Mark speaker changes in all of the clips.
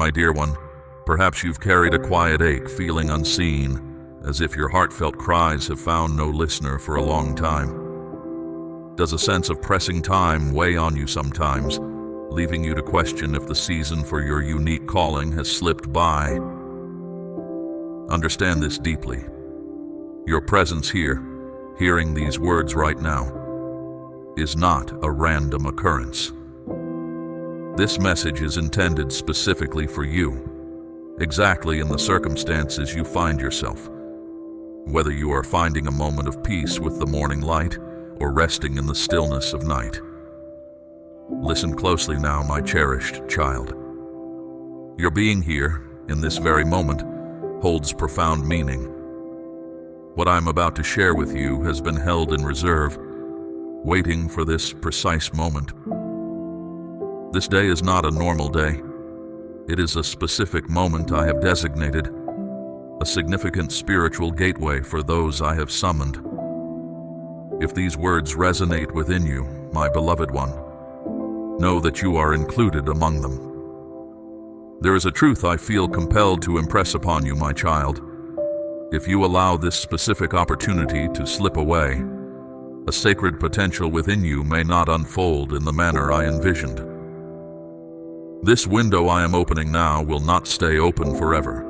Speaker 1: My dear one, perhaps you've carried a quiet ache, feeling unseen, as if your heartfelt cries have found no listener for a long time. Does a sense of pressing time weigh on you sometimes, leaving you to question if the season for your unique calling has slipped by? Understand this deeply. Your presence here, hearing these words right now, is not a random occurrence. This message is intended specifically for you, exactly in the circumstances you find yourself. Whether you are finding a moment of peace with the morning light or resting in the stillness of night. Listen closely now, my cherished child. Your being here, in this very moment, holds profound meaning. What I'm about to share with you has been held in reserve, waiting for this precise moment. This day is not a normal day. It is a specific moment I have designated, a significant spiritual gateway for those I have summoned. If these words resonate within you, my beloved one, know that you are included among them. There is a truth I feel compelled to impress upon you, my child. If you allow this specific opportunity to slip away, a sacred potential within you may not unfold in the manner I envisioned. This window I am opening now will not stay open forever.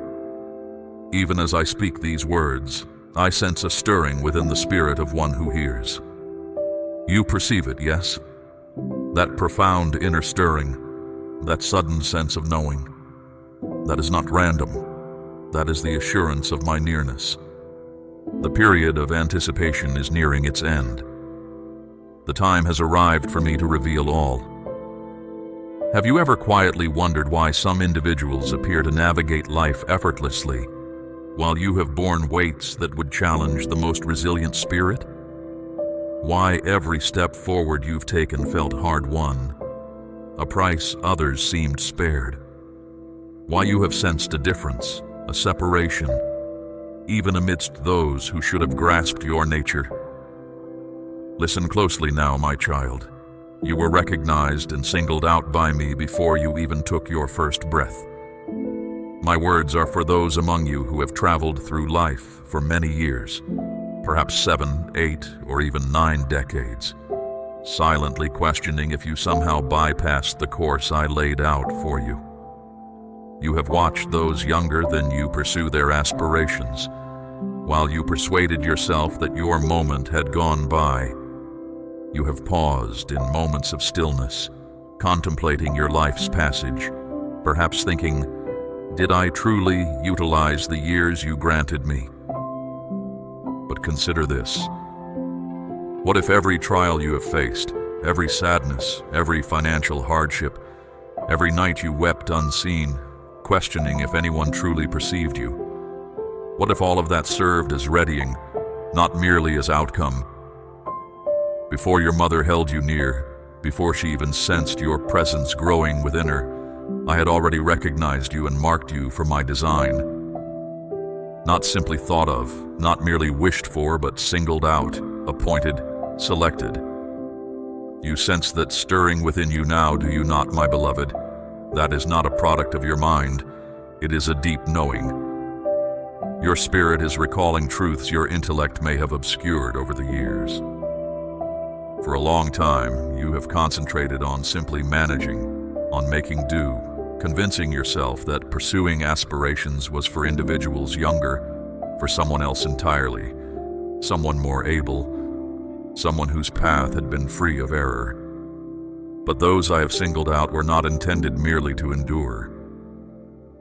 Speaker 1: Even as I speak these words, I sense a stirring within the spirit of one who hears. You perceive it, yes? That profound inner stirring, that sudden sense of knowing. That is not random. That is the assurance of my nearness. The period of anticipation is nearing its end. The time has arrived for me to reveal all. Have you ever quietly wondered why some individuals appear to navigate life effortlessly, while you have borne weights that would challenge the most resilient spirit? Why every step forward you've taken felt hard-won, a price others seemed spared? Why you have sensed a difference, a separation, even amidst those who should have grasped your nature? Listen closely now, my child. You were recognized and singled out by me before you even took your first breath. My words are for those among you who have traveled through life for many years, perhaps 7, 8, or even 9 decades, silently questioning if you somehow bypassed the course I laid out for you. You have watched those younger than you pursue their aspirations, while you persuaded yourself that your moment had gone by. You have paused in moments of stillness, contemplating your life's passage, perhaps thinking, did I truly utilize the years you granted me? But consider this. What if every trial you have faced, every sadness, every financial hardship, every night you wept unseen, questioning if anyone truly perceived you? What if all of that served as readying, not merely as outcome? Before your mother held you near, before she even sensed your presence growing within her, I had already recognized you and marked you for my design. Not simply thought of, not merely wished for, but singled out, appointed, selected. You sense that stirring within you now, do you not, my beloved? That is not a product of your mind. It is a deep knowing. Your spirit is recalling truths your intellect may have obscured over the years. For a long time, you have concentrated on simply managing, on making do, convincing yourself that pursuing aspirations was for individuals younger, for someone else entirely, someone more able, someone whose path had been free of error. But those I have singled out were not intended merely to endure.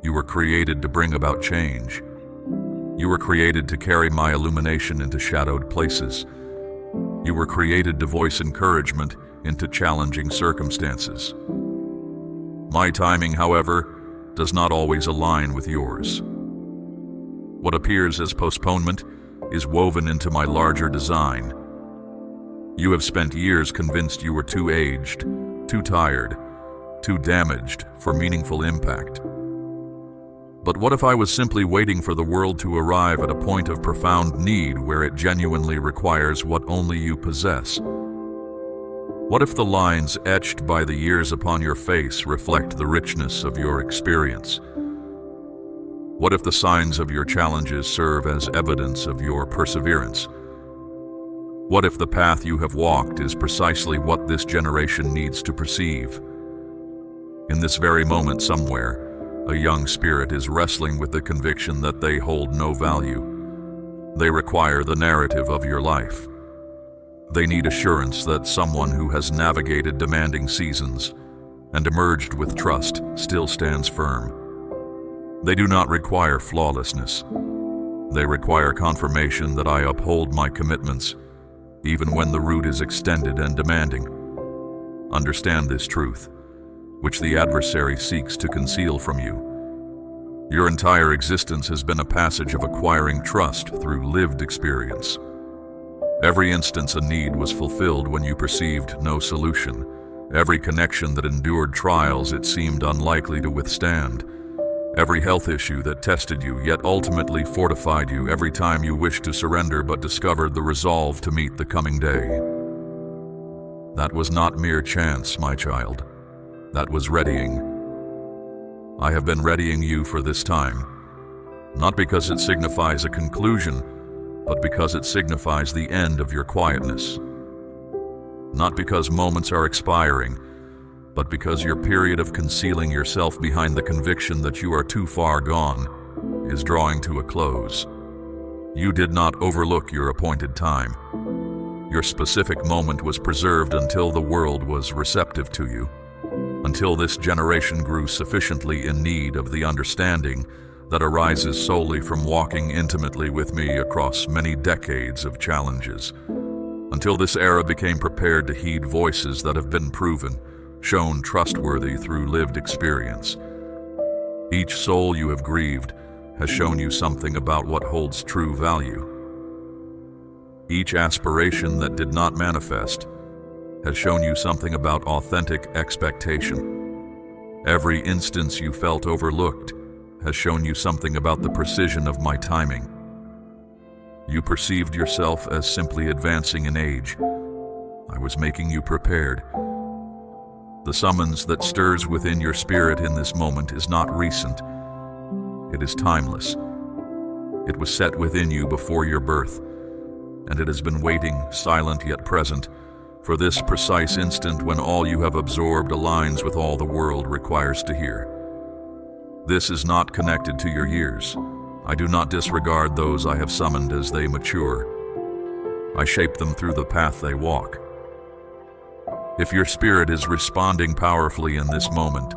Speaker 1: You were created to bring about change. You were created to carry my illumination into shadowed places. You were created to voice encouragement into challenging circumstances. My timing, however, does not always align with yours. What appears as postponement is woven into my larger design. You have spent years convinced you were too aged, too tired, too damaged for meaningful impact. But what if I was simply waiting for the world to arrive at a point of profound need where it genuinely requires what only you possess? What if the lines etched by the years upon your face reflect the richness of your experience? What if the signs of your challenges serve as evidence of your perseverance? What if the path you have walked is precisely what this generation needs to perceive? In this very moment somewhere, a young spirit is wrestling with the conviction that they hold no value. They require the narrative of your life. They need assurance that someone who has navigated demanding seasons and emerged with trust still stands firm. They do not require flawlessness. They require confirmation that I uphold my commitments, even when the route is extended and demanding. Understand this truth, which the adversary seeks to conceal from you. Your entire existence has been a passage of acquiring trust through lived experience. Every instance a need was fulfilled when you perceived no solution. Every connection that endured trials it seemed unlikely to withstand. Every health issue that tested you yet ultimately fortified you. Every time you wished to surrender but discovered the resolve to meet the coming day. That was not mere chance, my child. That was readying. I have been readying you for this time, not because it signifies a conclusion, but because it signifies the end of your quietness. Not because moments are expiring, but because your period of concealing yourself behind the conviction that you are too far gone is drawing to a close. You did not overlook your appointed time. Your specific moment was preserved until the world was receptive to you, until this generation grew sufficiently in need of the understanding that arises solely from walking intimately with me across many decades of challenges, until this era became prepared to heed voices that have been proven, shown trustworthy through lived experience. Each soul you have grieved has shown you something about what holds true value. Each aspiration that did not manifest has shown you something about authentic expectation. Every instance you felt overlooked has shown you something about the precision of my timing. You perceived yourself as simply advancing in age. I was making you prepared. The summons that stirs within your spirit in this moment is not recent. It is timeless. It was set within you before your birth, and it has been waiting, silent yet present, for this precise instant when all you have absorbed aligns with all the world requires to hear. This is not connected to your years. I do not disregard those I have summoned as they mature. I shape them through the path they walk. If your spirit is responding powerfully in this moment,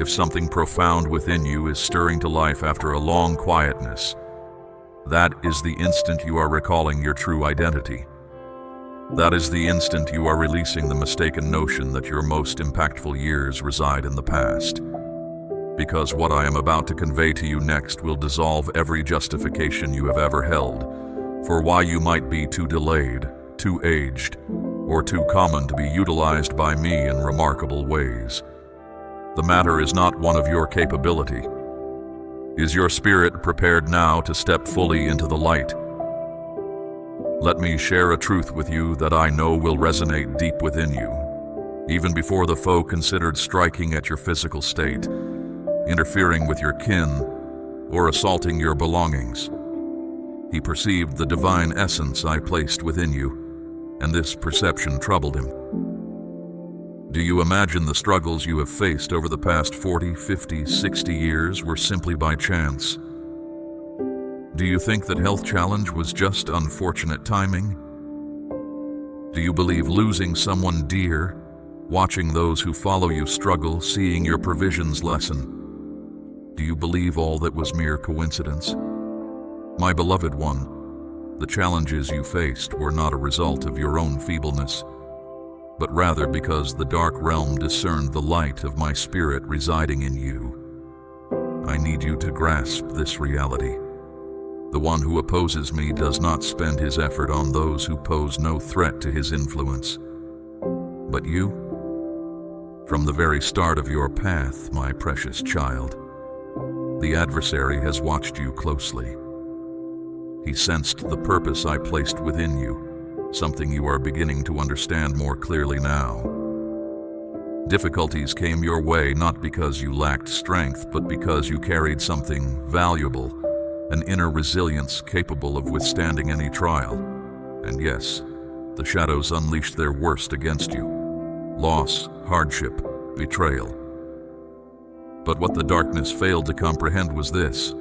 Speaker 1: if something profound within you is stirring to life after a long quietness, that is the instant you are recalling your true identity. That is the instant you are releasing the mistaken notion that your most impactful years reside in the past. Because what I am about to convey to you next will dissolve every justification you have ever held for why you might be too delayed, too aged, or too common to be utilized by me in remarkable ways. The matter is not one of your capability. Is your spirit prepared now to step fully into the light? Let me share a truth with you that I know will resonate deep within you, even before the foe considered striking at your physical state, interfering with your kin, or assaulting your belongings. He perceived the divine essence I placed within you, and this perception troubled him. Do you imagine the struggles you have faced over the past 40, 50, 60 years were simply by chance? Do you think that health challenge was just unfortunate timing? Do you believe losing someone dear, watching those who follow you struggle, seeing your provisions lessen? Do you believe all that was mere coincidence? My beloved one, the challenges you faced were not a result of your own feebleness, but rather because the dark realm discerned the light of my spirit residing in you. I need you to grasp this reality. The one who opposes me does not spend his effort on those who pose no threat to his influence. But you, from the very start of your path, my precious child, the adversary has watched you closely. He sensed the purpose I placed within you, something you are beginning to understand more clearly now. Difficulties came your way not because you lacked strength, but because you carried something valuable, an inner resilience capable of withstanding any trial. And yes, the shadows unleashed their worst against you: loss, hardship, betrayal. But what the darkness failed to comprehend was this: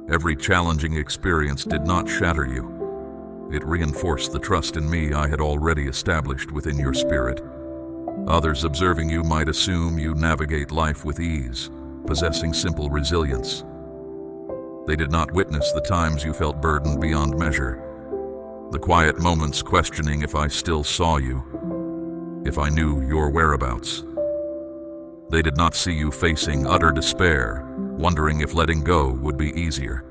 Speaker 1: every challenging experience did not shatter you. It reinforced the trust in me I had already established within your spirit. Others observing you might assume you navigate life with ease, possessing simple resilience. They did not witness the times you felt burdened beyond measure, the quiet moments questioning if I still saw you, if I knew your whereabouts. They did not see you facing utter despair, wondering if letting go would be easier.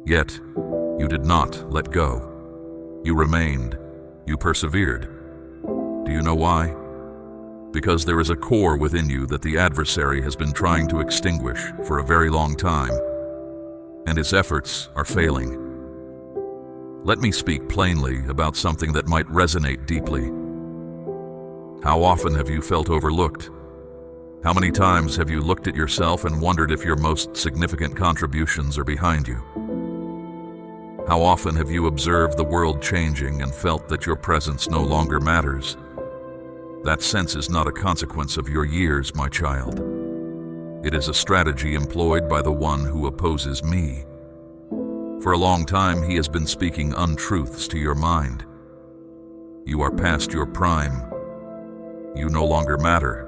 Speaker 1: Yet, you did not let go. You remained. You persevered. Do you know why? Because there is a core within you that the adversary has been trying to extinguish for a very long time, and his efforts are failing. Let me speak plainly about something that might resonate deeply. How often have you felt overlooked? How many times have you looked at yourself and wondered if your most significant contributions are behind you? How often have you observed the world changing and felt that your presence no longer matters? That sense is not a consequence of your years, my child. It is a strategy employed by the one who opposes me. For a long time, he has been speaking untruths to your mind. You are past your prime. You no longer matter.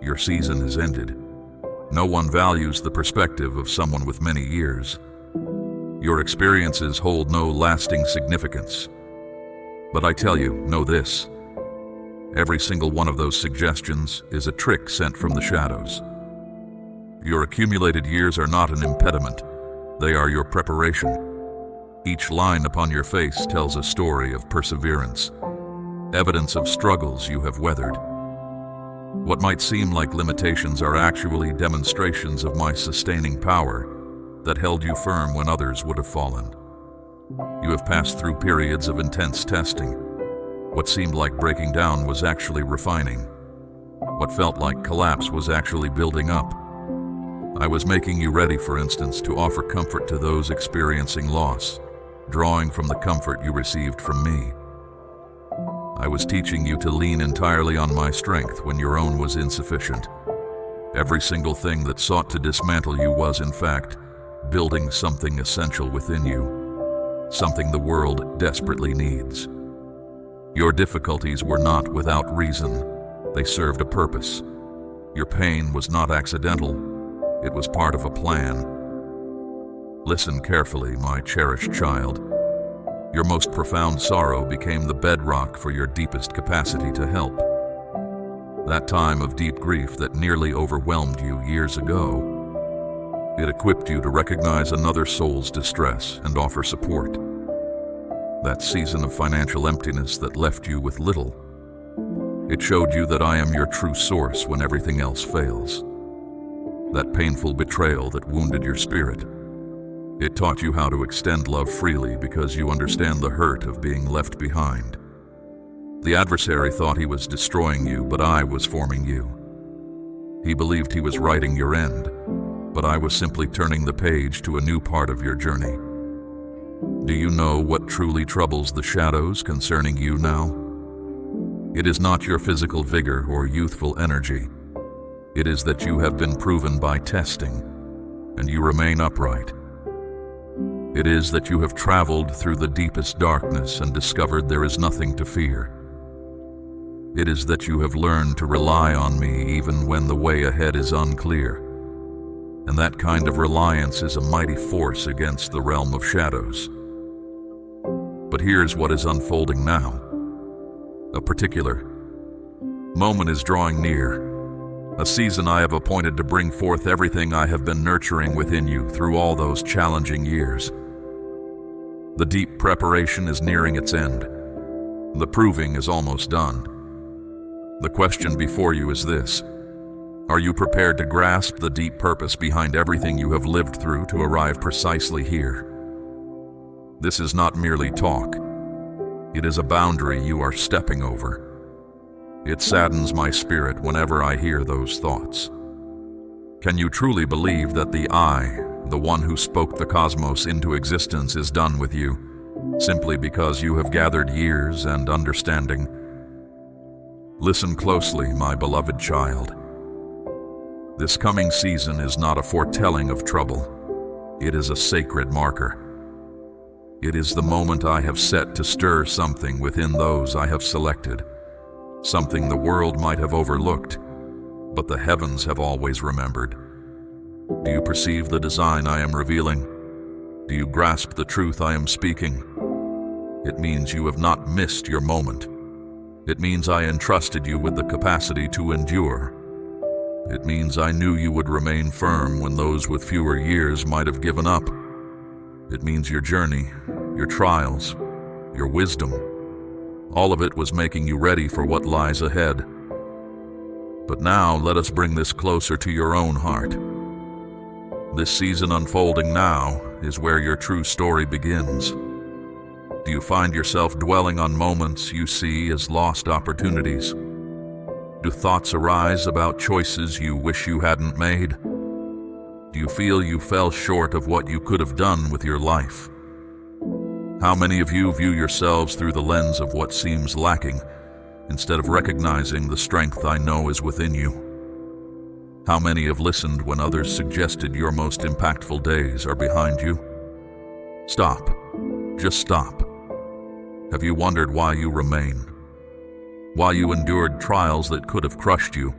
Speaker 1: Your season has ended. No one values the perspective of someone with many years. Your experiences hold no lasting significance. But I tell you, know this: every single one of those suggestions is a trick sent from the shadows. Your accumulated years are not an impediment. They are your preparation. Each line upon your face tells a story of perseverance, evidence of struggles you have weathered. What might seem like limitations are actually demonstrations of my sustaining power that held you firm when others would have fallen. You have passed through periods of intense testing. What seemed like breaking down was actually refining. What felt like collapse was actually building up. I was making you ready, for instance, to offer comfort to those experiencing loss, drawing from the comfort you received from me. I was teaching you to lean entirely on my strength when your own was insufficient. Every single thing that sought to dismantle you was, in fact, building something essential within you, something the world desperately needs. Your difficulties were not without reason. They served a purpose. Your pain was not accidental. It was part of a plan. Listen carefully, my cherished child. Your most profound sorrow became the bedrock for your deepest capacity to help. That time of deep grief that nearly overwhelmed you years ago, it equipped you to recognize another soul's distress and offer support. That season of financial emptiness that left you with little, it showed you that I am your true source when everything else fails. That painful betrayal that wounded your spirit, it taught you how to extend love freely because you understand the hurt of being left behind. The adversary thought he was destroying you, but I was forming you. He believed he was writing your end, but I was simply turning the page to a new part of your journey. Do you know what truly troubles the shadows concerning you now? It is not your physical vigor or youthful energy. It is that you have been proven by testing, and you remain upright. It is that you have traveled through the deepest darkness and discovered there is nothing to fear. It is that you have learned to rely on me even when the way ahead is unclear. And that kind of reliance is a mighty force against the realm of shadows. But here's what is unfolding now. A particular moment is drawing near. A season I have appointed to bring forth everything I have been nurturing within you through all those challenging years. The deep preparation is nearing its end. The proving is almost done. The question before you is this: are you prepared to grasp the deep purpose behind everything you have lived through to arrive precisely here? This is not merely talk. It is a boundary you are stepping over. It saddens my spirit whenever I hear those thoughts. Can you truly believe that the I, the one who spoke the cosmos into existence, is done with you, simply because you have gathered years and understanding? Listen closely, my beloved child. This coming season is not a foretelling of trouble. It is a sacred marker. It is the moment I have set to stir something within those I have selected, something the world might have overlooked, but the heavens have always remembered. Do you perceive the design I am revealing? Do you grasp the truth I am speaking? It means you have not missed your moment. It means I entrusted you with the capacity to endure. It means I knew you would remain firm when those with fewer years might have given up. It means your journey, your trials, your wisdom, all of it was making you ready for what lies ahead. But now let us bring this closer to your own heart. This season unfolding now is where your true story begins. Do you find yourself dwelling on moments you see as lost opportunities? Do thoughts arise about choices you wish you hadn't made? Do you feel you fell short of what you could have done with your life? How many of you view yourselves through the lens of what seems lacking, instead of recognizing the strength I know is within you? How many have listened when others suggested your most impactful days are behind you? Stop. Just stop. Have you wondered why you remain? Why you endured trials that could have crushed you?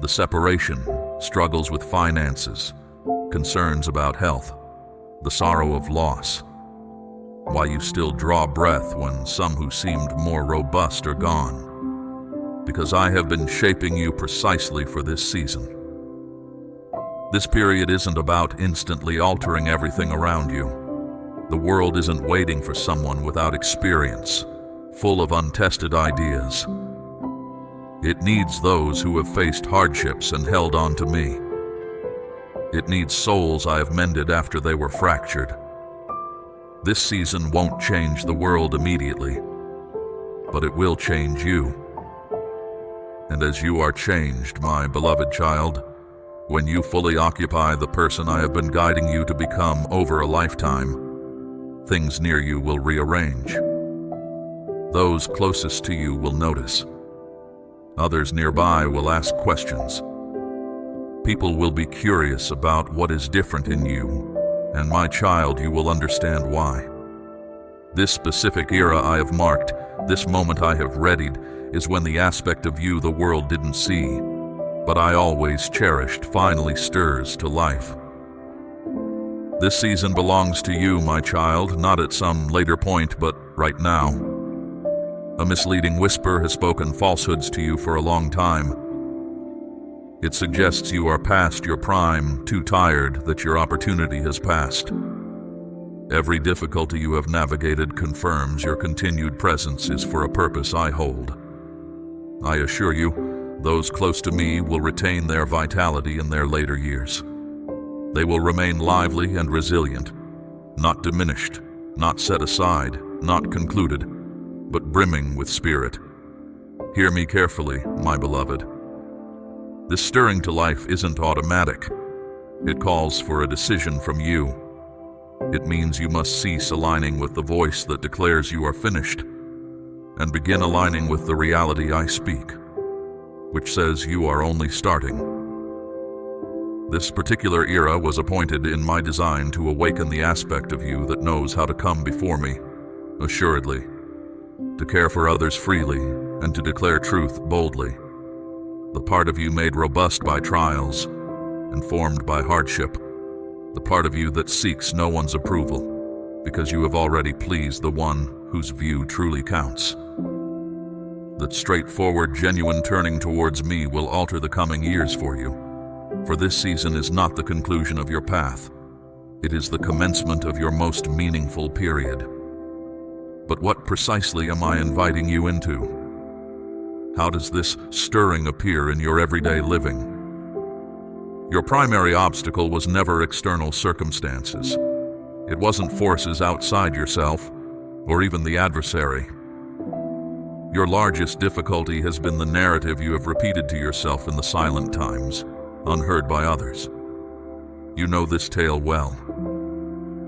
Speaker 1: The separation, struggles with finances, concerns about health, the sorrow of loss. Why you still draw breath when some who seemed more robust are gone. Because I have been shaping you precisely for this season. This period isn't about instantly altering everything around you. The world isn't waiting for someone without experience, full of untested ideas. It needs those who have faced hardships and held on to me. It needs souls I have mended after they were fractured. This season won't change the world immediately, but it will change you. And as you are changed, my beloved child, when you fully occupy the person I have been guiding you to become over a lifetime, things near you will rearrange. Those closest to you will notice. Others nearby will ask questions. People will be curious about what is different in you, and my child, you will understand why. This specific era I have marked, this moment I have readied, is when the aspect of you the world didn't see, but I always cherished, finally stirs to life. This season belongs to you, my child, not at some later point, but right now. A misleading whisper has spoken falsehoods to you for a long time. It suggests you are past your prime, too tired, that your opportunity has passed. Every difficulty you have navigated confirms your continued presence is for a purpose I hold. I assure you, those close to me will retain their vitality in their later years. They will remain lively and resilient, not diminished, not set aside, not concluded, but brimming with spirit. Hear me carefully, my beloved. This stirring to life isn't automatic. It calls for a decision from you. It means you must cease aligning with the voice that declares you are finished, and begin aligning with the reality I speak, which says you are only starting. This particular era was appointed in my design to awaken the aspect of you that knows how to come before me, assuredly, to care for others freely, and to declare truth boldly. The part of you made robust by trials, informed by hardship, the part of you that seeks no one's approval, because you have already pleased the one whose view truly counts. That straightforward, genuine turning towards me will alter the coming years for you, for this season is not the conclusion of your path. It is the commencement of your most meaningful period. But what precisely am I inviting you into? How does this stirring appear in your everyday living? Your primary obstacle was never external circumstances. It wasn't forces outside yourself, or even the adversary. Your largest difficulty has been the narrative you have repeated to yourself in the silent times, unheard by others. You know this tale well.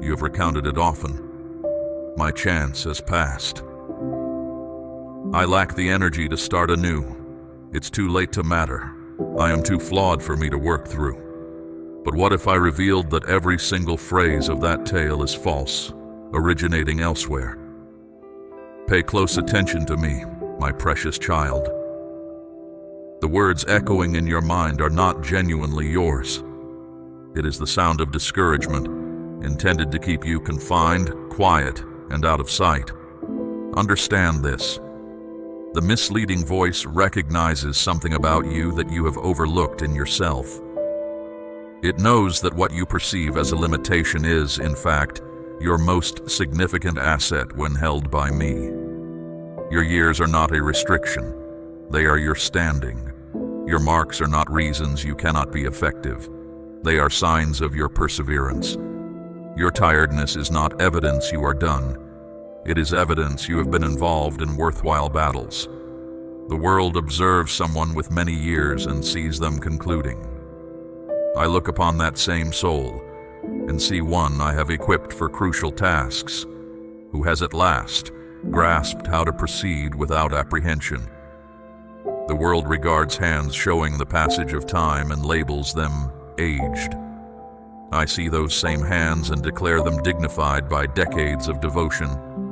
Speaker 1: You have recounted it often. My chance has passed. I lack the energy to start anew. It's too late to matter. I am too flawed for me to work through. But what if I revealed that every single phrase of that tale is false, originating elsewhere? Pay close attention to me, my precious child. The words echoing in your mind are not genuinely yours. It is the sound of discouragement, intended to keep you confined, quiet, and out of sight. Understand this. The misleading voice recognizes something about you that you have overlooked in yourself. It knows that what you perceive as a limitation is, in fact, your most significant asset when held by me. Your years are not a restriction. They are your standing. Your marks are not reasons you cannot be effective. They are signs of your perseverance. Your tiredness is not evidence you are done. It is evidence you have been involved in worthwhile battles. The world observes someone with many years and sees them concluding. I look upon that same soul and see one I have equipped for crucial tasks, who has at last grasped how to proceed without apprehension. The world regards hands showing the passage of time and labels them aged. I see those same hands and declare them dignified by decades of devotion,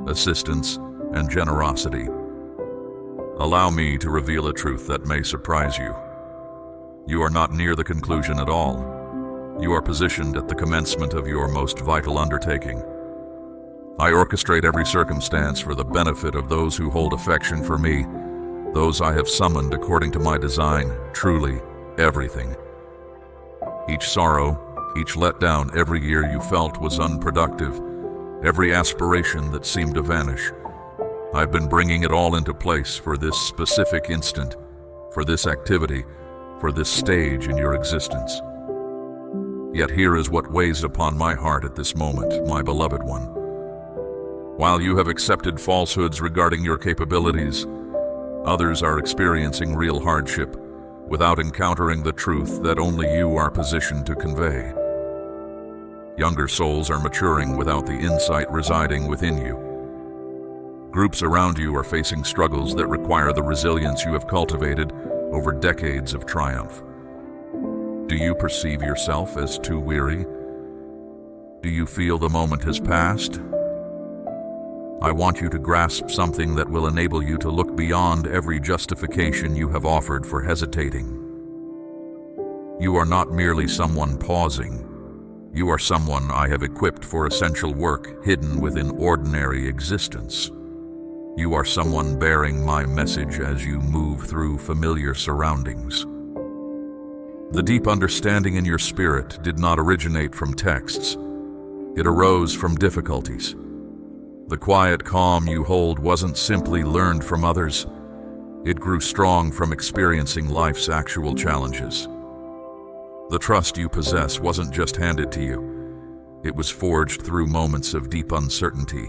Speaker 1: assistance, and generosity. Allow me to reveal a truth that may surprise you. You are not near the conclusion at all. You are positioned at the commencement of your most vital undertaking. I orchestrate every circumstance for the benefit of those who hold affection for me, those I have summoned according to my design, truly everything. Each sorrow, each letdown every year you felt was unproductive, every aspiration that seemed to vanish. I've been bringing it all into place for this specific instant, for this activity, for this stage in your existence. Yet here is what weighs upon my heart at this moment, my beloved one. While you have accepted falsehoods regarding your capabilities, others are experiencing real hardship without encountering the truth that only you are positioned to convey. Younger souls are maturing without the insight residing within you. Groups around you are facing struggles that require the resilience you have cultivated over decades of triumph. Do you perceive yourself as too weary? Do you feel the moment has passed? I want you to grasp something that will enable you to look beyond every justification you have offered for hesitating. You are not merely someone pausing. You are someone I have equipped for essential work hidden within ordinary existence. You are someone bearing my message as you move through familiar surroundings. The deep understanding in your spirit did not originate from texts. It arose from difficulties. The quiet calm you hold wasn't simply learned from others. It grew strong from experiencing life's actual challenges. The trust you possess wasn't just handed to you. It was forged through moments of deep uncertainty,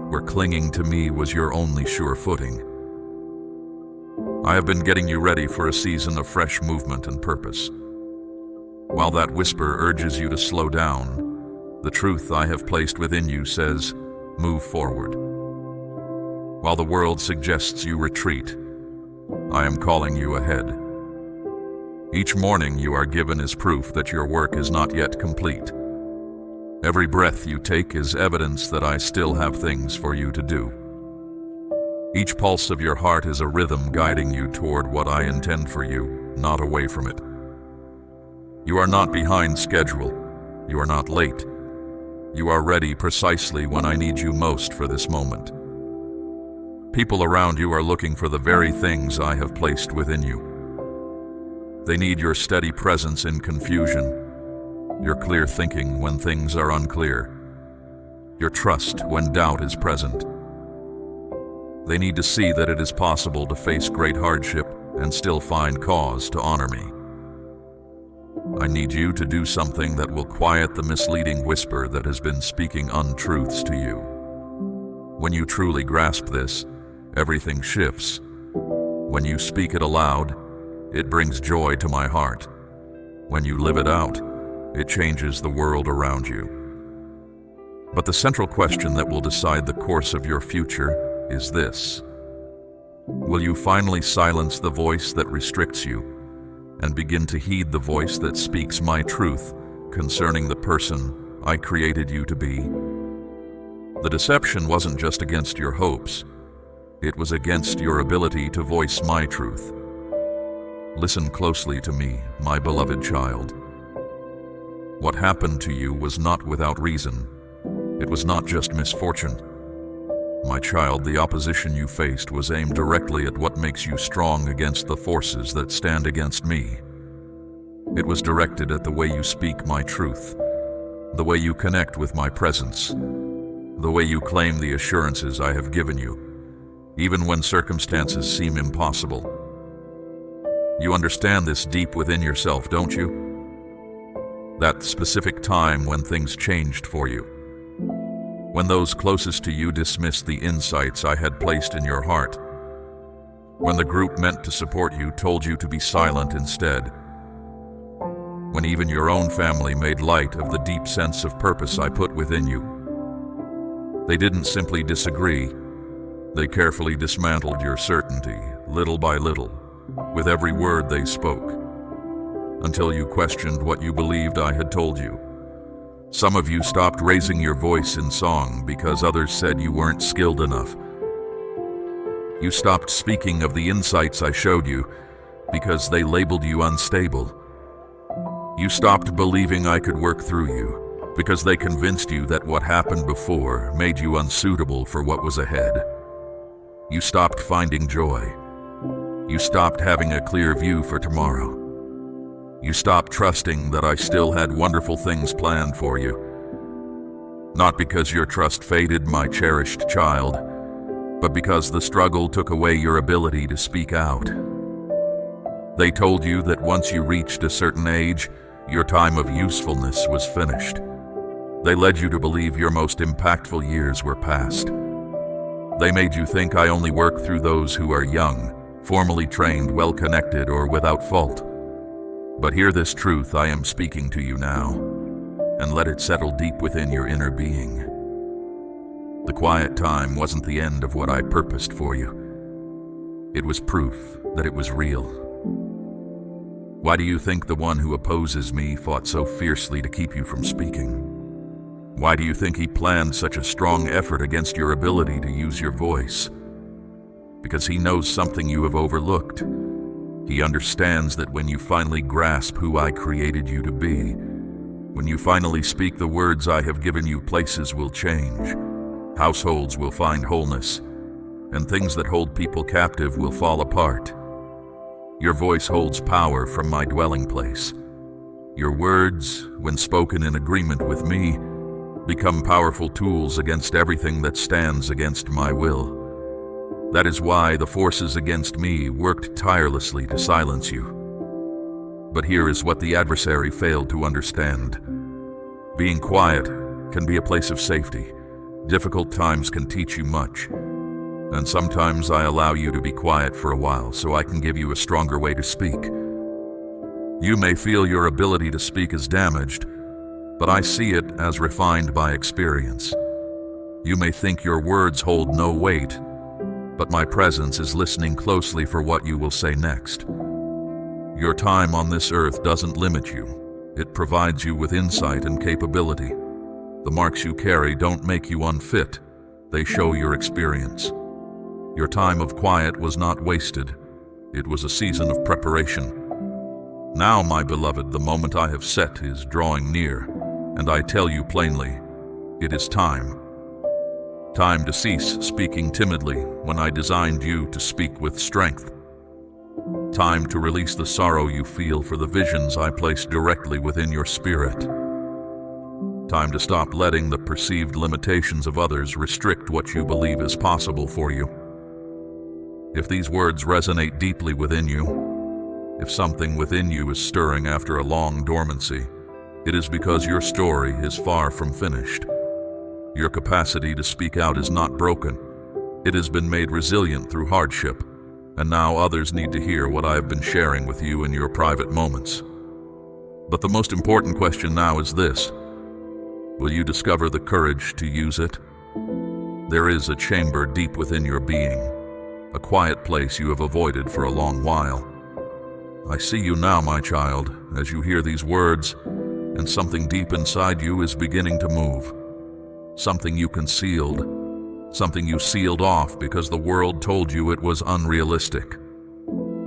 Speaker 1: where clinging to me was your only sure footing. I have been getting you ready for a season of fresh movement and purpose. While that whisper urges you to slow down, the truth I have placed within you says, move forward. While the world suggests you retreat, I am calling you ahead. Each morning you are given is proof that your work is not yet complete. Every breath you take is evidence that I still have things for you to do. Each pulse of your heart is a rhythm guiding you toward what I intend for you, not away from it. You are not behind schedule. You are not late. You are ready precisely when I need you most for this moment. People around you are looking for the very things I have placed within you. They need your steady presence in confusion, your clear thinking when things are unclear, your trust when doubt is present. They need to see that it is possible to face great hardship and still find cause to honor me. I need you to do something that will quiet the misleading whisper that has been speaking untruths to you. When you truly grasp this, everything shifts. When you speak it aloud, it brings joy to my heart. When you live it out, it changes the world around you. But the central question that will decide the course of your future is this: will you finally silence the voice that restricts you and begin to heed the voice that speaks my truth concerning the person I created you to be? The deception wasn't just against your hopes, it was against your ability to voice my truth. Listen closely to me, my beloved child. What happened to you was not without reason. It was not just misfortune. My child, the opposition you faced was aimed directly at what makes you strong against the forces that stand against me. It was directed at the way you speak my truth, the way you connect with my presence, the way you claim the assurances I have given you, even when circumstances seem impossible. You understand this deep within yourself, don't you? That specific time when things changed for you. When those closest to you dismissed the insights I had placed in your heart. When the group meant to support you told you to be silent instead. When even your own family made light of the deep sense of purpose I put within you. They didn't simply disagree. They carefully dismantled your certainty, little by little, with every word they spoke, until you questioned what you believed I had told you. Some of you stopped raising your voice in song because others said you weren't skilled enough. You stopped speaking of the insights I showed you because they labeled you unstable. You stopped believing I could work through you because they convinced you that what happened before made you unsuitable for what was ahead. You stopped finding joy. You stopped having a clear view for tomorrow. You stopped trusting that I still had wonderful things planned for you. Not because your trust faded, my cherished child, but because the struggle took away your ability to speak out. They told you that once you reached a certain age, your time of usefulness was finished. They led you to believe your most impactful years were past. They made you think I only work through those who are young, formally trained, well-connected, or without fault. But hear this truth I am speaking to you now, and let it settle deep within your inner being. The quiet time wasn't the end of what I purposed for you. It was proof that it was real. Why do you think the one who opposes me fought so fiercely to keep you from speaking? Why do you think he planned such a strong effort against your ability to use your voice? Because he knows something you have overlooked. He understands that when you finally grasp who I created you to be, when you finally speak the words I have given you, places will change, households will find wholeness, and things that hold people captive will fall apart. Your voice holds power from my dwelling place. Your words, when spoken in agreement with me, become powerful tools against everything that stands against my will. That is why the forces against me worked tirelessly to silence you. But here is what the adversary failed to understand. Being quiet can be a place of safety. Difficult times can teach you much. And sometimes I allow you to be quiet for a while so I can give you a stronger way to speak. You may feel your ability to speak is damaged, but I see it as refined by experience. You may think your words hold no weight, but my presence is listening closely for what you will say next. Your time on this earth doesn't limit you. It provides you with insight and capability. The marks you carry don't make you unfit. They show your experience. Your time of quiet was not wasted. It was a season of preparation. Now, my beloved, the moment I have set is drawing near, and I tell you plainly, it is time. Time to cease speaking timidly when I designed you to speak with strength. Time to release the sorrow you feel for the visions I placed directly within your spirit. Time to stop letting the perceived limitations of others restrict what you believe is possible for you. If these words resonate deeply within you, if something within you is stirring after a long dormancy, it is because your story is far from finished. Your capacity to speak out is not broken. It has been made resilient through hardship, and now others need to hear what I have been sharing with you in your private moments. But the most important question now is this: will you discover the courage to use it? There is a chamber deep within your being, a quiet place you have avoided for a long while. I see you now, my child, as you hear these words, and something deep inside you is beginning to move. Something you concealed, something you sealed off because the world told you it was unrealistic,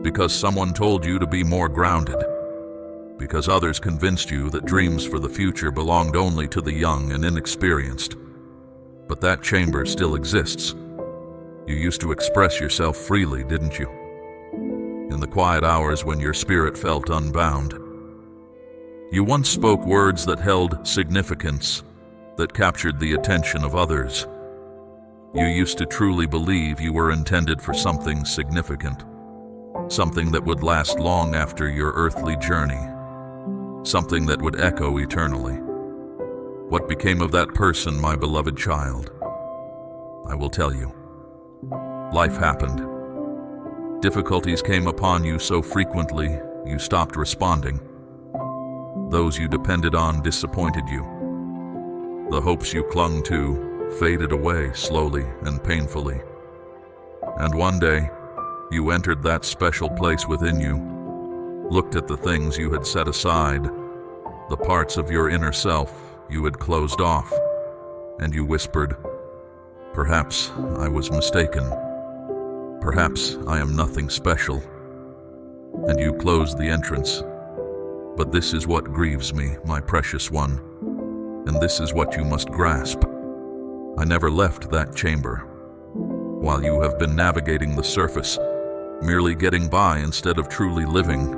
Speaker 1: because someone told you to be more grounded, because others convinced you that dreams for the future belonged only to the young and inexperienced. But that chamber still exists. You used to express yourself freely, didn't you? In the quiet hours when your spirit felt unbound. You once spoke words that held significance, that captured the attention of others. You used to truly believe you were intended for something significant, something that would last long after your earthly journey, something that would echo eternally. What became of that person, my beloved child? I will tell you. Life happened. Difficulties came upon you so frequently, you stopped responding. Those you depended on disappointed you. The hopes you clung to faded away slowly and painfully. And one day, you entered that special place within you, looked at the things you had set aside, the parts of your inner self you had closed off, and you whispered, "Perhaps I was mistaken. Perhaps I am nothing special." And you closed the entrance. But this is what grieves me, my precious one, and this is what you must grasp. I never left that chamber. While you have been navigating the surface, merely getting by instead of truly living,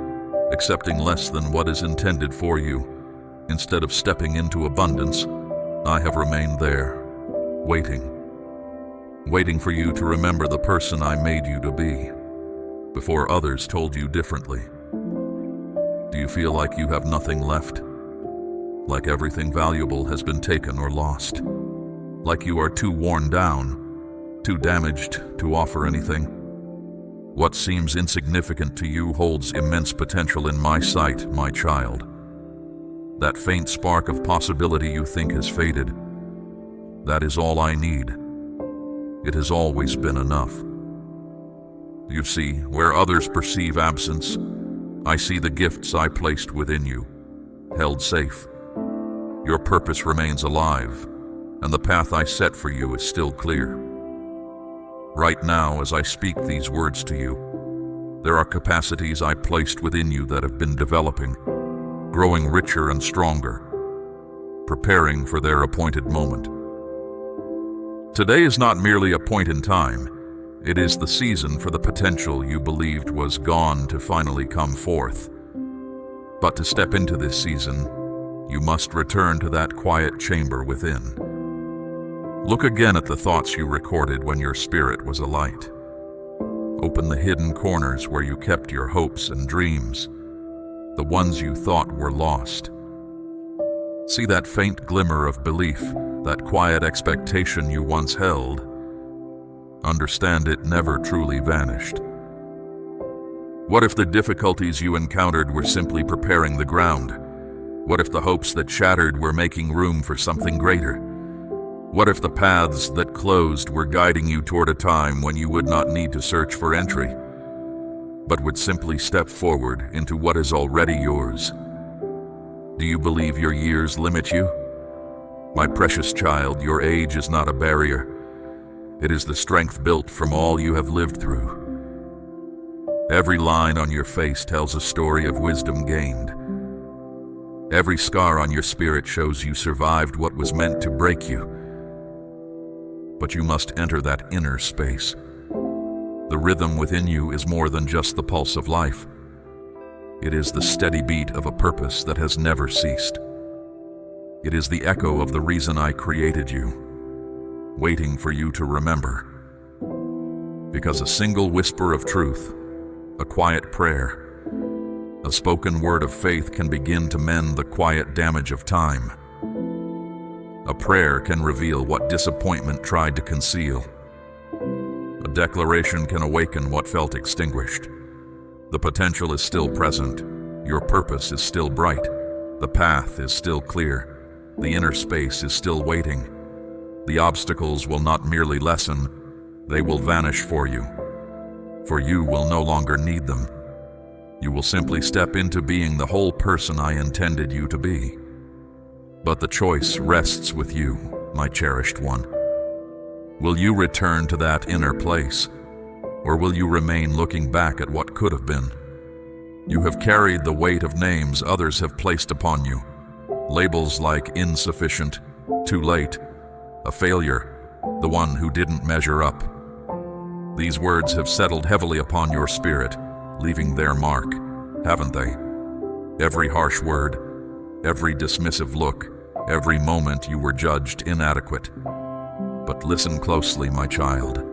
Speaker 1: accepting less than what is intended for you, instead of stepping into abundance, I have remained there, waiting for you to remember the person I made you to be, before others told you differently. Do you feel like you have nothing left? Like everything valuable has been taken or lost? Like you are too worn down, too damaged to offer anything? What seems insignificant to you holds immense potential in my sight, my child. That faint spark of possibility you think has faded, that is all I need. It has always been enough. You see, where others perceive absence, I see the gifts I placed within you, held safe. Your purpose remains alive, and the path I set for you is still clear. Right now, as I speak these words to you, there are capacities I placed within you that have been developing, growing richer and stronger, preparing for their appointed moment. Today is not merely a point in time. It is the season for the potential you believed was gone to finally come forth. But to step into this season, you must return to that quiet chamber within. Look again at the thoughts you recorded when your spirit was alight. Open the hidden corners where you kept your hopes and dreams, the ones you thought were lost. See that faint glimmer of belief, that quiet expectation you once held. Understand it never truly vanished. What if the difficulties you encountered were simply preparing the ground? What if the hopes that shattered were making room for something greater? What if the paths that closed were guiding you toward a time when you would not need to search for entry, but would simply step forward into what is already yours? Do you believe your years limit you? My precious child, your age is not a barrier. It is the strength built from all you have lived through. Every line on your face tells a story of wisdom gained. Every scar on your spirit shows you survived what was meant to break you. But you must enter that inner space. The rhythm within you is more than just the pulse of life. It is the steady beat of a purpose that has never ceased. It is the echo of the reason I created you, waiting for you to remember. Because a single whisper of truth, a quiet prayer, a spoken word of faith can begin to mend the quiet damage of time. A prayer can reveal what disappointment tried to conceal. A declaration can awaken what felt extinguished. The potential is still present. Your purpose is still bright. The path is still clear. The inner space is still waiting. The obstacles will not merely lessen, they will vanish for you. For you will no longer need them. You will simply step into being the whole person I intended you to be. But the choice rests with you, my cherished one. Will you return to that inner place, or will you remain looking back at what could have been? You have carried the weight of names others have placed upon you. Labels like insufficient, too late, a failure, the one who didn't measure up. These words have settled heavily upon your spirit, leaving their mark, haven't they? Every harsh word, every dismissive look, every moment you were judged inadequate. But listen closely, my child.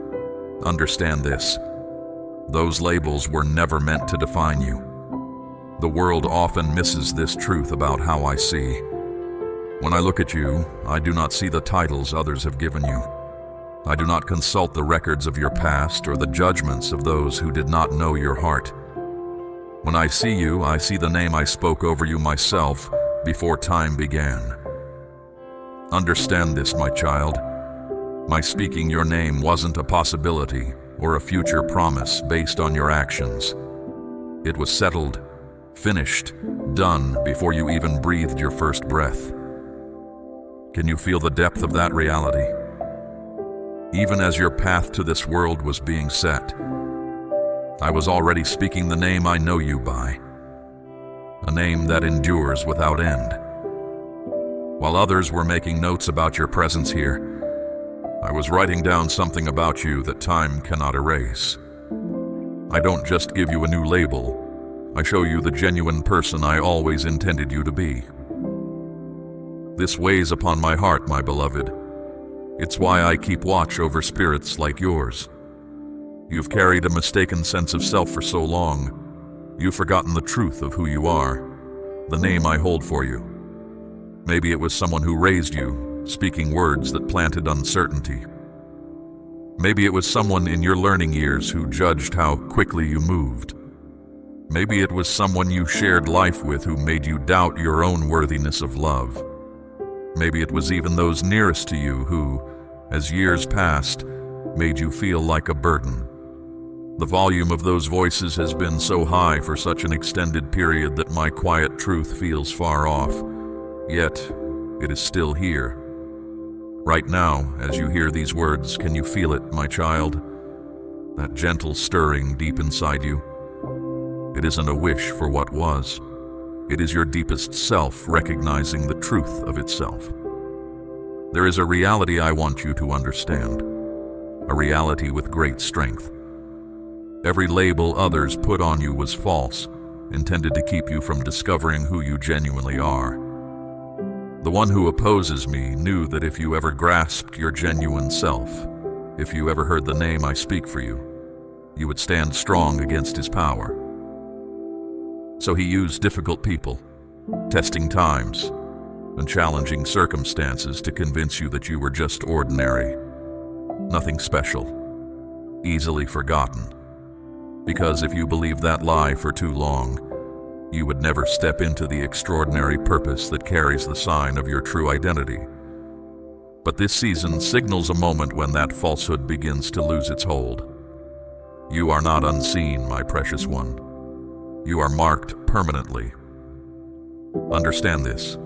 Speaker 1: Understand this. Those labels were never meant to define you. The world often misses this truth about how I see. When I look at you, I do not see the titles others have given you. I do not consult the records of your past or the judgments of those who did not know your heart. When I see you, I see the name I spoke over you myself before time began. Understand this, my child. My speaking your name wasn't a possibility or a future promise based on your actions. It was settled, finished, done before you even breathed your first breath. Can you feel the depth of that reality? Even as your path to this world was being set, I was already speaking the name I know you by, a name that endures without end. While others were making notes about your presence here, I was writing down something about you that time cannot erase. I don't just give you a new label, I show you the genuine person I always intended you to be. This weighs upon my heart, my beloved. It's why I keep watch over spirits like yours. You've carried a mistaken sense of self for so long, you've forgotten the truth of who you are, the name I hold for you. Maybe it was someone who raised you, speaking words that planted uncertainty. Maybe it was someone in your learning years who judged how quickly you moved. Maybe it was someone you shared life with who made you doubt your own worthiness of love. Maybe it was even those nearest to you who, as years passed, made you feel like a burden. The volume of those voices has been so high for such an extended period that my quiet truth feels far off. Yet, it is still here. Right now, as you hear these words, can you feel it, my child? That gentle stirring deep inside you? It isn't a wish for what was. It is your deepest self recognizing the truth of itself. There is a reality I want you to understand, a reality with great strength. Every label others put on you was false, intended to keep you from discovering who you genuinely are. The one who opposes me knew that if you ever grasped your genuine self, if you ever heard the name I speak for you, you would stand strong against his power. So he used difficult people, testing times, and challenging circumstances to convince you that you were just ordinary, nothing special, easily forgotten. Because if you believed that lie for too long, you would never step into the extraordinary purpose that carries the sign of your true identity. But this season signals a moment when that falsehood begins to lose its hold. You are not unseen, my precious one. You are marked permanently. Understand this.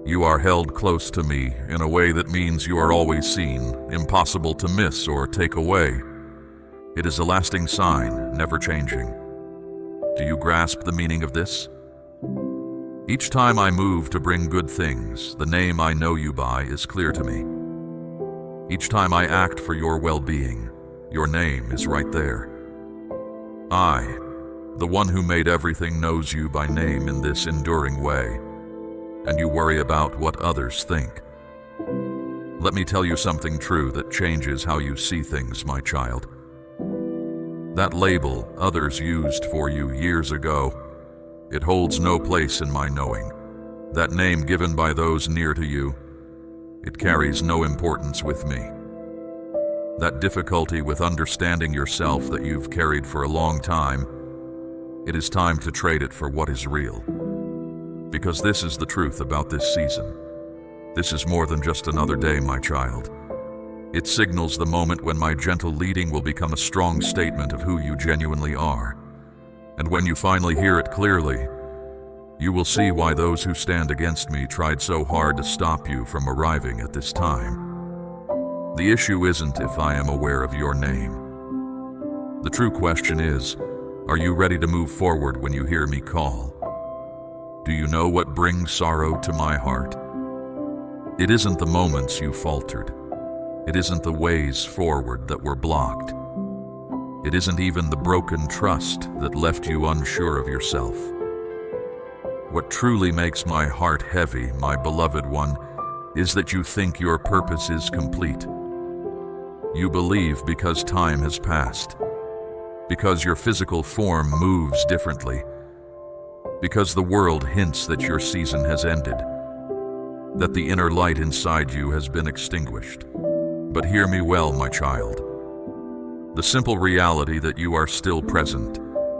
Speaker 1: You are held close to me in a way that means you are always seen, impossible to miss or take away. It is a lasting sign, never changing. Do you grasp the meaning of this? Each time I move to bring good things, the name I know you by is clear to me. Each time I act for your well-being, your name is right there. I, the one who made everything, knows you by name in this enduring way, and you worry about what others think. Let me tell you something true that changes how you see things, my child. That label others used for you years ago, it holds no place in my knowing. That name given by those near to you, it carries no importance with me. that difficulty with understanding yourself that you've carried for a long time, it is time to trade it for what is real. Because this is the truth about this season. This is more than just another day, my child. It signals the moment when my gentle leading will become a strong statement of who you genuinely are. And when you finally hear it clearly, you will see why those who stand against me tried so hard to stop you from arriving at this time. The issue isn't if I am aware of your name. The true question is, are you ready to move forward when you hear me call? Do you know what brings sorrow to my heart? It isn't the moments you faltered. It isn't the ways forward that were blocked. It isn't even the broken trust that left you unsure of yourself. What truly makes my heart heavy, my beloved one, is that you think your purpose is complete. You believe because time has passed, because your physical form moves differently, because the world hints that your season has ended, that the inner light inside you has been extinguished. But hear me well, my child. The simple reality that you are still present,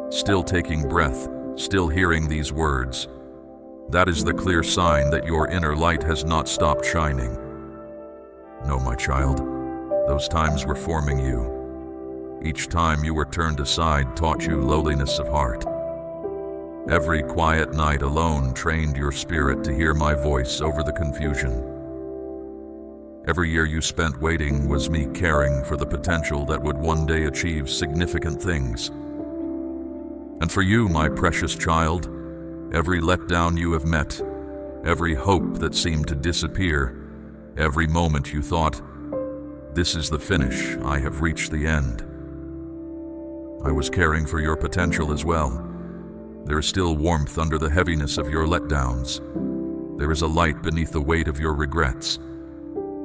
Speaker 1: still taking breath, still hearing these words, that is the clear sign that your inner light has not stopped shining. No, my child, those times were forming you. Each time you were turned aside taught you lowliness of heart. Every quiet night alone trained your spirit to hear my voice over the confusion. Every year you spent waiting was me caring for the potential that would one day achieve significant things. And for you, my precious child, every letdown you have met, every hope that seemed to disappear, every moment you thought, this is the finish, I have reached the end. I was caring for your potential as well. There is still warmth under the heaviness of your letdowns. There is a light beneath the weight of your regrets.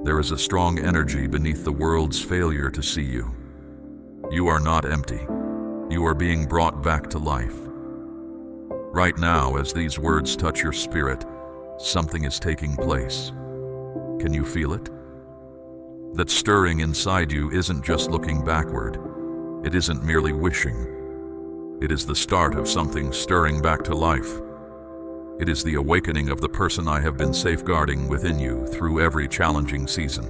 Speaker 1: There is a strong energy beneath the world's failure to see you. You are not empty. You are being brought back to life. Right now, as these words touch your spirit, something is taking place. Can you feel it? That stirring inside you isn't just looking backward. It isn't merely wishing. It is the start of something stirring back to life. It is the awakening of the person I have been safeguarding within you through every challenging season.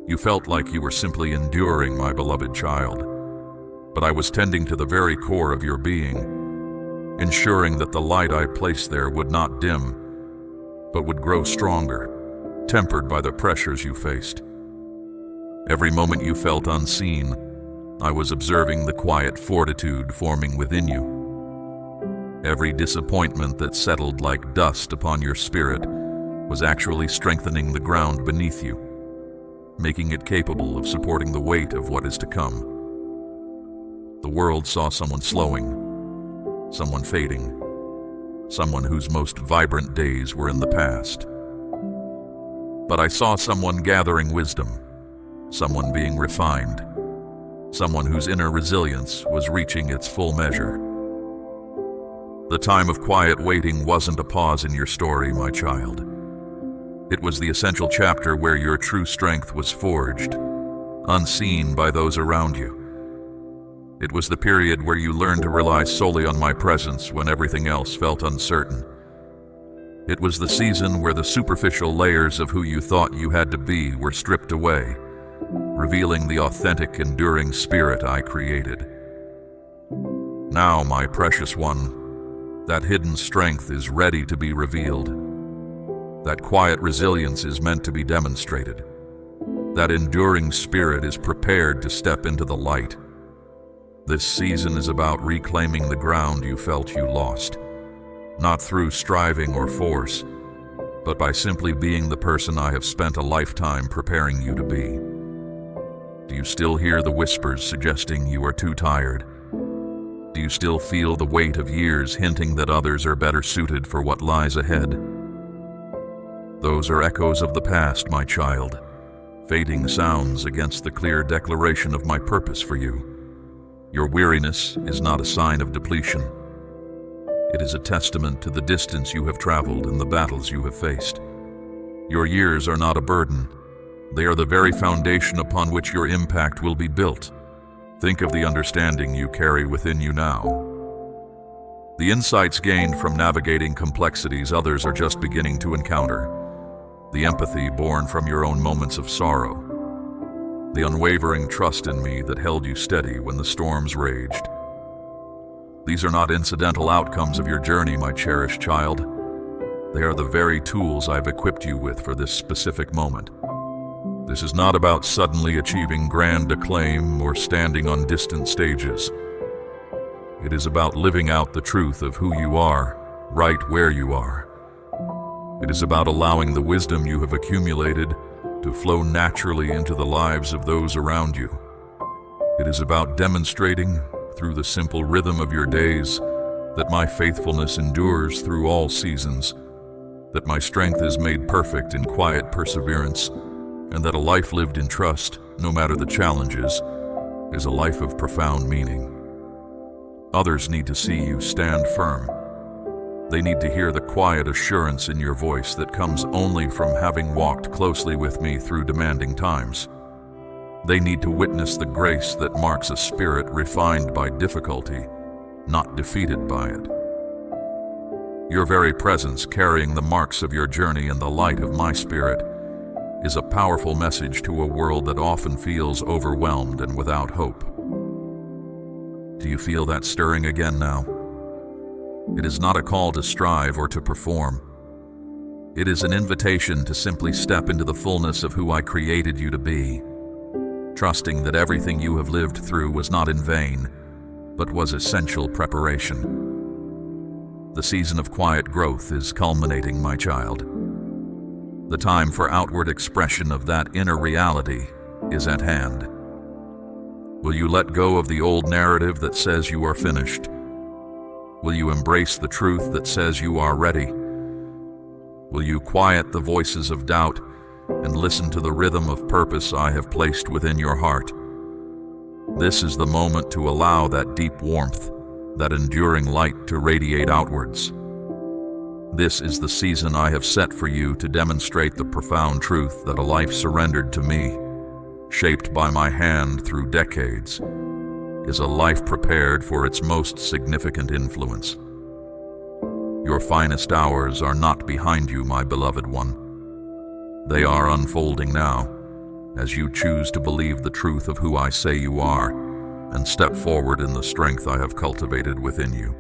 Speaker 1: You felt like you were simply enduring, my beloved child, but I was tending to the very core of your being, ensuring that the light I placed there would not dim, but would grow stronger, tempered by the pressures you faced. Every moment you felt unseen, I was observing the quiet fortitude forming within you. Every disappointment that settled like dust upon your spirit was actually strengthening the ground beneath you, making it capable of supporting the weight of what is to come. The world saw someone slowing, someone fading, someone whose most vibrant days were in the past. But I saw someone gathering wisdom, someone being refined, someone whose inner resilience was reaching its full measure. The time of quiet waiting wasn't a pause in your story, my child. It was the essential chapter where your true strength was forged, unseen by those around you. It was the period where you learned to rely solely on my presence when everything else felt uncertain. It was the season where the superficial layers of who you thought you had to be were stripped away, revealing the authentic, enduring spirit I created. Now, my precious one, that hidden strength is ready to be revealed. That quiet resilience is meant to be demonstrated. That enduring spirit is prepared to step into the light. This season is about reclaiming the ground you felt you lost, not through striving or force, but by simply being the person I have spent a lifetime preparing you to be. Do you still hear the whispers suggesting you are too tired? Do you still feel the weight of years hinting that others are better suited for what lies ahead? Those are echoes of the past, my child, fading sounds against the clear declaration of my purpose for you. Your weariness is not a sign of depletion. It is a testament to the distance you have traveled and the battles you have faced. Your years are not a burden. They are the very foundation upon which your impact will be built. Think of the understanding you carry within you now. The insights gained from navigating complexities others are just beginning to encounter. The empathy born from your own moments of sorrow. The unwavering trust in me that held you steady when the storms raged. These are not incidental outcomes of your journey, my cherished child. They are the very tools I've equipped you with for this specific moment. This is not about suddenly achieving grand acclaim or standing on distant stages. It is about living out the truth of who you are, right where you are. It is about allowing the wisdom you have accumulated to flow naturally into the lives of those around you. It is about demonstrating, through the simple rhythm of your days, that my faithfulness endures through all seasons, that my strength is made perfect in quiet perseverance, and that a life lived in trust, no matter the challenges, is a life of profound meaning. Others need to see you stand firm. They need to hear the quiet assurance in your voice that comes only from having walked closely with me through demanding times. They need to witness the grace that marks a spirit refined by difficulty, not defeated by it. Your very presence, carrying the marks of your journey in the light of my spirit, is a powerful message to a world that often feels overwhelmed and without hope. Do you feel that stirring again now? It is not a call to strive or to perform. It is an invitation to simply step into the fullness of who I created you to be, trusting that everything you have lived through was not in vain, but was essential preparation. The season of quiet growth is culminating, my child. The time for outward expression of that inner reality is at hand. Will you let go of the old narrative that says you are finished? Will you embrace the truth that says you are ready? Will you quiet the voices of doubt and listen to the rhythm of purpose I have placed within your heart? This is the moment to allow that deep warmth, that enduring light to radiate outwards. This is the season I have set for you to demonstrate the profound truth that a life surrendered to me, shaped by my hand through decades, is a life prepared for its most significant influence. Your finest hours are not behind you, my beloved one. They are unfolding now, as you choose to believe the truth of who I say you are, and step forward in the strength I have cultivated within you.